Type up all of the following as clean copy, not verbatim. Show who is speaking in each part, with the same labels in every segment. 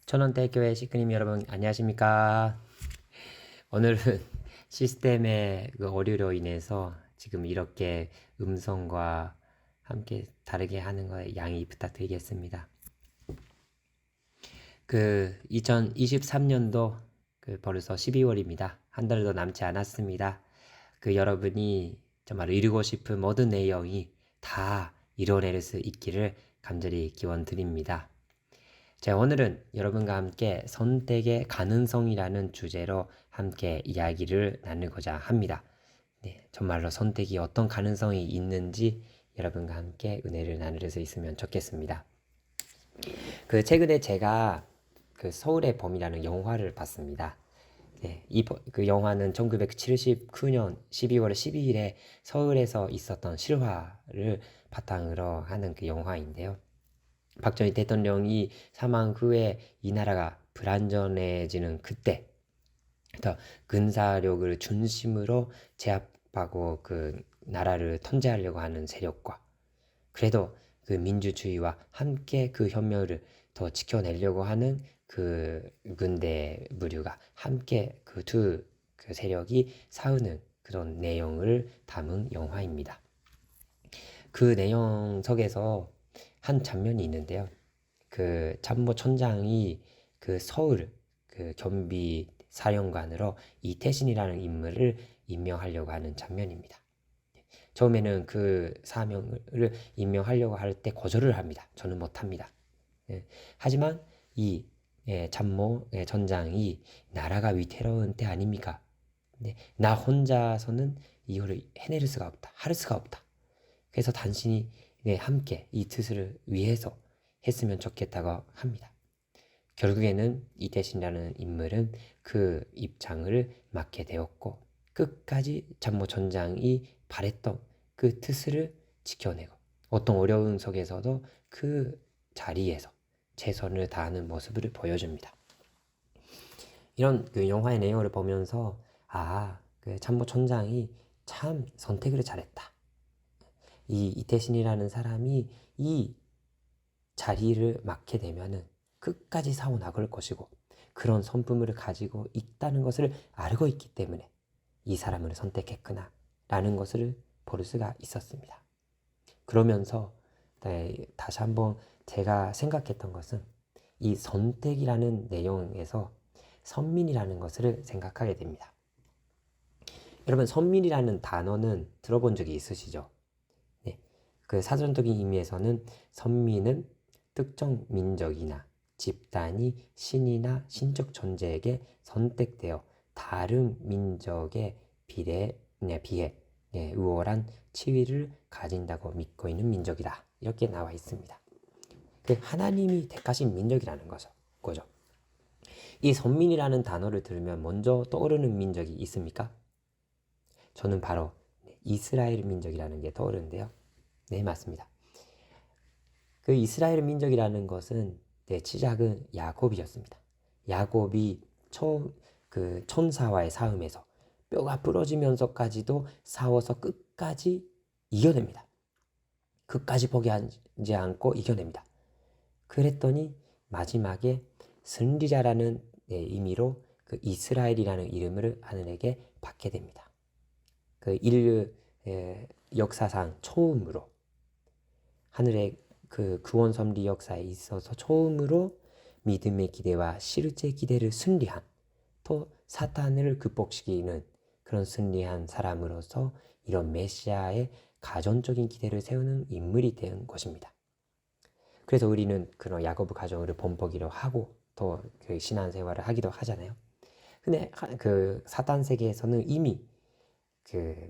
Speaker 1: 천원대교회 시크님 여러분 안녕하십니까? 오늘은 시스템의 그 오류로 인해서 지금 이렇게 음성과 함께 다르게 하는 거에 양해 부탁드리겠습니다. 2023년도 벌써 12월입니다. 한 달도 남지 않았습니다. 여러분이 정말 이루고 싶은 모든 내용이 다 이뤄낼 수 있기를 간절히 기원드립니다. 오늘은 여러분과 함께 선택의 가능성이라는 주제로 함께 이야기를 나누고자 합니다. 정말로 선택이 어떤 가능성이 있는지 여러분과 함께 은혜를 나눌 수 있으면 좋겠습니다. 최근에 제가 서울의 봄이라는 영화를 봤습니다. 그 영화는 1979년 12월 12일에 서울에서 있었던 실화를 바탕으로 하는 그 영화인데요. 박정희 대통령이 사망 후에 이 나라가 불안전해지는 그때 군사력을 중심으로 제압하고 나라를 통제하려고 하는 세력과 그래도 민주주의와 함께 혁명을 더 지켜내려고 하는 군대 무류가 함께 두 세력이 싸우는 그런 내용을 담은 영화입니다. 그 내용 속에서 한 장면이 있는데요. 참모총장이 서울 경비 사령관으로 이태신이라는 인물을 임명하려고 하는 장면입니다. 처음에는 그 사명을 임명하려고 할 때 거절을 합니다. 저는 못합니다. 하지만 이 참모 전장이 나라가 위태로운 때 아닙니까? 나 혼자서는 이거를 해낼 수가 없다. 할 수가 없다. 그래서 당신이 함께 이 뜻을 위해서 했으면 좋겠다고 합니다. 결국에는 이태신이라는 인물은 그 입장을 맡게 되었고 끝까지 참모총장이 바랬던 그 뜻을 지켜내고 어떤 어려운 속에서도 그 자리에서 최선을 다하는 모습을 보여줍니다. 이런 영화의 내용을 보면서 참모총장이 참 선택을 잘했다. 이 이태신이라는 사람이 이 자리를 맡게 되면은 끝까지 싸워 나갈 것이고 그런 성품을 가지고 있다는 것을 알고 있기 때문에 이 사람을 선택했구나 라는 것을 볼 수가 있었습니다. 그러면서 다시 한번 제가 생각했던 것은 이 선택이라는 내용에서 선민이라는 것을 생각하게 됩니다. 여러분, 선민이라는 단어는 들어본 적이 있으시죠? 사전적인 의미에서는 선민은 특정 민족이나 집단이 신이나 신적 존재에게 선택되어 다른 민족에 비해 우월한 지위를 가진다고 믿고 있는 민족이다. 이렇게 나와 있습니다. 하나님이 택하신 민족이라는 거죠. 이 선민이라는 단어를 들으면 먼저 떠오르는 민족이 있습니까? 저는 바로 이스라엘 민족이라는 게 떠오르는데요. 네, 맞습니다. 이스라엘 민족이라는 것은 시작은 야곱이었습니다. 야곱이 천사와의 싸움에서 뼈가 부러지면서까지도 싸워서 끝까지 이겨냅니다. 끝까지 포기하지 않고 이겨냅니다. 그랬더니 마지막에 승리자라는 의미로 이스라엘이라는 이름을 하늘에게 받게 됩니다. 인류 역사상 처음으로 하늘의 구원 섭리 역사에 있어서 처음으로 믿음의 기대와 실제 기대를 승리한 또 사탄을 극복시키는 그런 승리한 사람으로서 이런 메시아의 가정적인 기대를 세우는 인물이 된 것입니다. 그래서 우리는 그런 야고보 가정을 본보기로 하고 또 신앙생활을 하기도 하잖아요. 근데 사탄 세계에서는 이미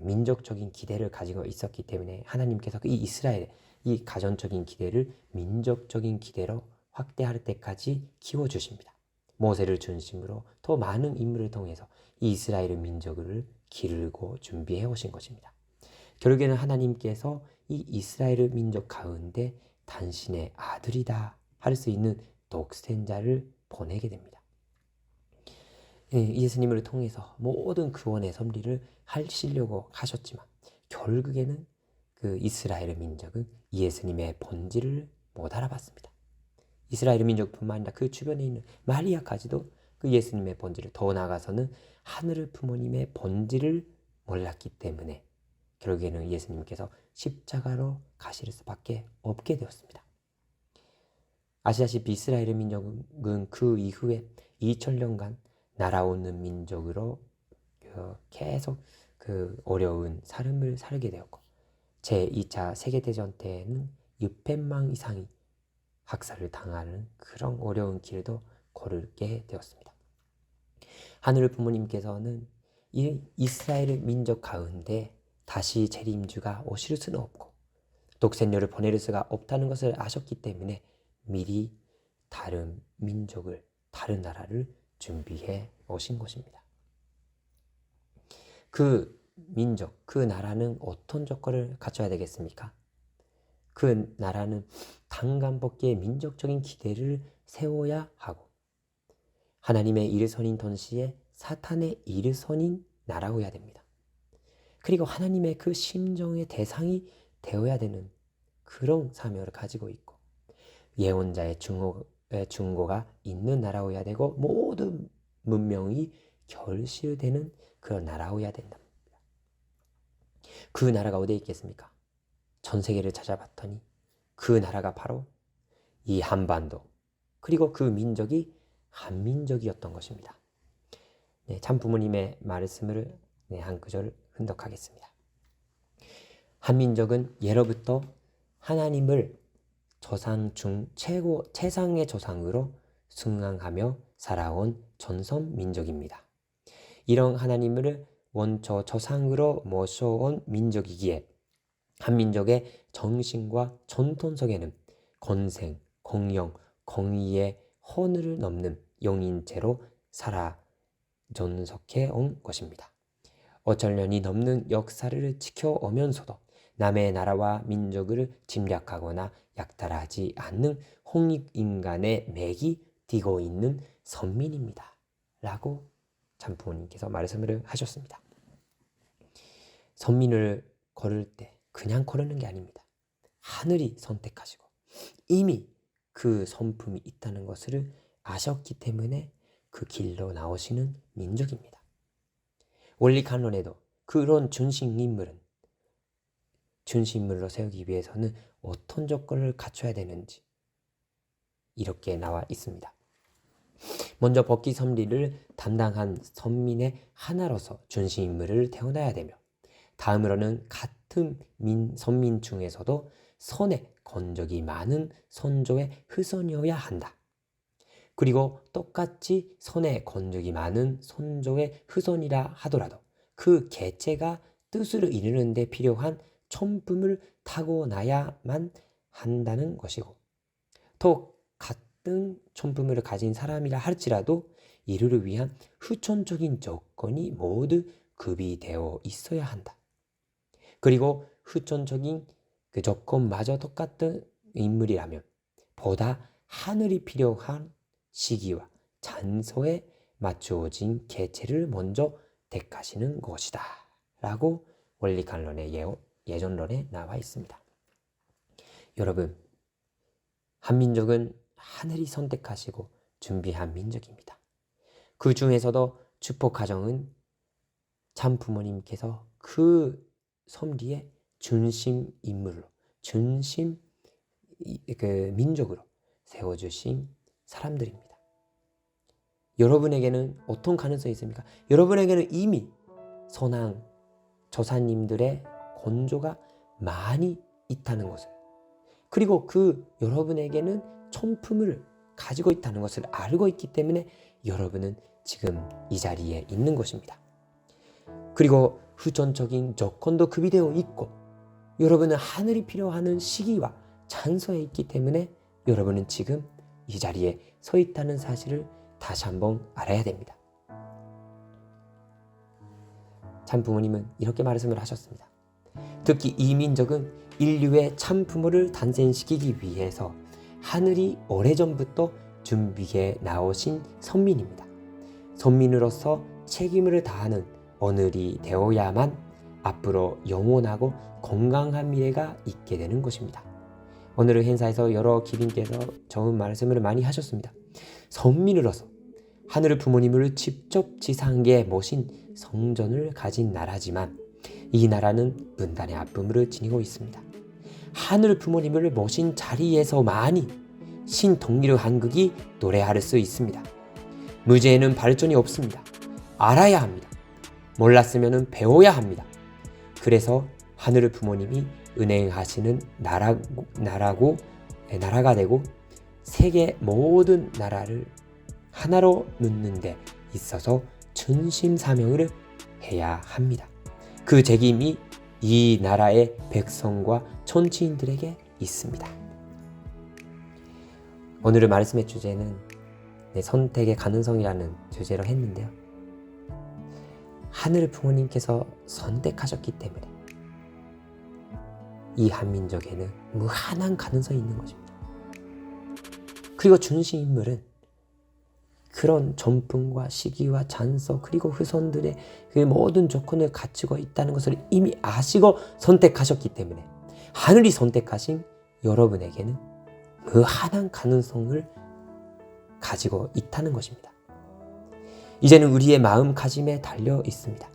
Speaker 1: 민족적인 기대를 가지고 있었기 때문에 하나님께서 이 이스라엘, 이 가정적인 기대를 민족적인 기대로 확대할 때까지 키워주십니다. 모세를 중심으로 더 많은 인물을 통해서 이 이스라엘 민족을 기르고 준비해 오신 것입니다. 결국에는 하나님께서 이 이스라엘 민족 가운데 당신의 아들이다 할 수 있는 독생자를 보내게 됩니다. 예수님을 통해서 모든 구원의 섭리를 하시려고 하셨지만 결국에는 이스라엘 민족은 예수님의 본질을 못 알아봤습니다. 이스라엘 민족뿐만 아니라 그 주변에 있는 마리아까지도 그 예수님의 본질을, 더 나아가서는 하늘의 부모님의 본질을 몰랐기 때문에 결국에는 예수님께서 십자가로 가실 수밖에 없게 되었습니다. 아시다시피 이스라엘 민족은 그 이후에 2000년간 날아오는 민족으로 계속 그 어려운 삶을 살게 되었고, 제2차 세계대전 때에는 600만 이상이 학살을 당하는 그런 어려운 길도 걸게 되었습니다. 하늘 부모님께서는 이 이스라엘 민족 가운데 다시 재림주가 오실 수는 없고 독생녀를 보낼 수가 없다는 것을 아셨기 때문에 미리 다른 민족을, 다른 나라를 준비해 오신 것입니다. 그 민족, 그 나라는 어떤 조건을 갖춰야 되겠습니까? 그 나라는 단간밖에 민족적인 기대를 세워야 하고 하나님의 일선인 동시에 사탄의 일선인 나라여야 됩니다. 그리고 하나님의 그 심정의 대상이 되어야 되는 그런 사명을 가지고 있고 예언자의 증거가 있는 나라여야 되고 모든 문명이 결실되는 그런 나라여야 된답니다. 그 나라가 어디에 있겠습니까? 전 세계를 찾아봤더니 그 나라가 바로 이 한반도, 그리고 그 민족이 한민족이었던 것입니다. 참 부모님의 말씀을 한 구절 흔독하겠습니다. 한민족은 예로부터 하나님을 조상 중 최상의 조상으로 숭앙하며 살아온 전선 민족입니다. 이런 하나님을 원초 조상으로 모셔온 민족이기에 한민족의 정신과 전통 속에는 권생, 공영, 공의의 헌을 넘는 영인체로 살아 존속해 온 것입니다. 5천년이 넘는 역사를 지켜오면서도 남의 나라와 민족을 침략하거나 약탈하지 않는 홍익인간의 맥이 띄고 있는 선민입니다. 라고 참부모님께서 말씀을 하셨습니다. 선민을 걸을 때 그냥 걸으는 게 아닙니다. 하늘이 선택하시고 이미 그 성품이 있다는 것을 아셨기 때문에 그 길로 나오시는 민족입니다. 원리간론에도 그런 중심인물은 중심인물로 세우기 위해서는 어떤 조건을 갖춰야 되는지 이렇게 나와 있습니다. 먼저 법기 섭리를 담당한 선민의 하나로서 중심인물을 태어나야 되며, 다음으로는 같은 선민 중에서도 선의 건적이 많은 선조의 후손이어야 한다. 그리고 똑같이 선의 건적이 많은 선조의 후손이라 하더라도 그 개체가 뜻을 이루는 데 필요한 천품을 타고나야만 한다는 것이고, 또 같은 천품을 가진 사람이라 할지라도 이를 위한 후천적인 조건이 모두 구비되어 있어야 한다. 그리고 후천적인 그 조건마저 똑같은 인물이라면 보다 하늘이 필요한 시기와 장소에 맞추어진 개체를 먼저 택하시는 것이다. 라고 원리간론의 예전론에 나와 있습니다. 여러분, 한민족은 하늘이 선택하시고 준비한 민족입니다. 그 중에서도 축복가정은 참 부모님께서 그 섭리의 중심 인물로, 중심 민족으로 세워주신 사람들입니다. 여러분에게는 어떤 가능성이 있습니까? 여러분에게는 이미 선한 조사님들의 건조가 많이 있다는 것을, 그리고 그 여러분에게는 천품을 가지고 있다는 것을 알고 있기 때문에 여러분은 지금 이 자리에 있는 것입니다. 그리고 후천적인 조건도 구비되어 있고 여러분은 하늘이 필요하는 시기와 장소에 있기 때문에 여러분은 지금 이 자리에 서 있다는 사실을 다시 한번 알아야 됩니다. 참 부모님은 이렇게 말씀을 하셨습니다. 특히 이 민족은 인류의 참 부모를 탄생시키기 위해서 하늘이 오래전부터 준비해 나오신 선민입니다. 선민으로서 책임을 다하는 오늘이 되어야만 앞으로 영원하고 건강한 미래가 있게 되는 것입니다. 오늘 행사에서 여러 귀빈께서 좋은 말씀을 많이 하셨습니다. 선민으로서 하늘 부모님을 직접 지상계에 모신 성전을 가진 나라지만 이 나라는 분단의 아픔을 지니고 있습니다. 하늘 부모님을 모신 자리에서만이 신통일 한국이 노래할 수 있습니다. 무죄에는 발전이 없습니다. 알아야 합니다. 몰랐으면 배워야 합니다. 그래서 하늘 부모님이 은행하시는 나라가 되고 세계 모든 나라를 하나로 놓는 데 있어서 전심사명을 해야 합니다. 그 책임이 이 나라의 백성과 천지인들에게 있습니다. 오늘의 말씀의 주제는 선택의 가능성이라는 주제로 했는데요. 하늘 부모님께서 선택하셨기 때문에 이 한민족에는 무한한 가능성이 있는 것입니다. 그리고 준신 인물은 그런 전풍과 시기와 잔서 그리고 후손들의 그 모든 조건을 갖추고 있다는 것을 이미 아시고 선택하셨기 때문에 하늘이 선택하신 여러분에게는 무한한 가능성을 가지고 있다는 것입니다. 이제는 우리의 마음가짐에 달려 있습니다.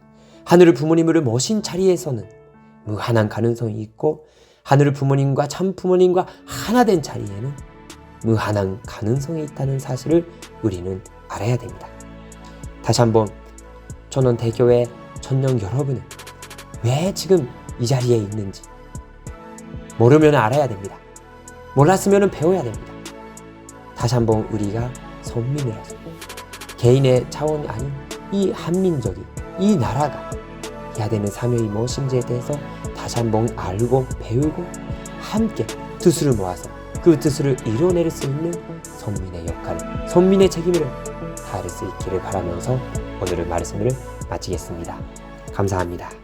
Speaker 1: 하늘 부모님을 모신 자리에서는 무한한 가능성이 있고 하늘 부모님과 참 부모님과 하나 된 자리에는 무한한 가능성이 있다는 사실을 우리는 알아야 됩니다. 다시 한번 전원대교회 전령 여러분은 왜 지금 이 자리에 있는지 모르면 알아야 됩니다. 몰랐으면 배워야 됩니다. 다시 한번 우리가 선민으로서 개인의 차원이 아닌 이 한민족이 이 나라가 해야 되는 사명이 무엇인지에 대해서 다시 한번 알고 배우고 함께 뜻을 모아서 그 뜻을 이뤄낼 수 있는 선민의 역할을, 선민의 책임을 다할 수 있기를 바라면서 오늘의 말씀을 마치겠습니다. 감사합니다.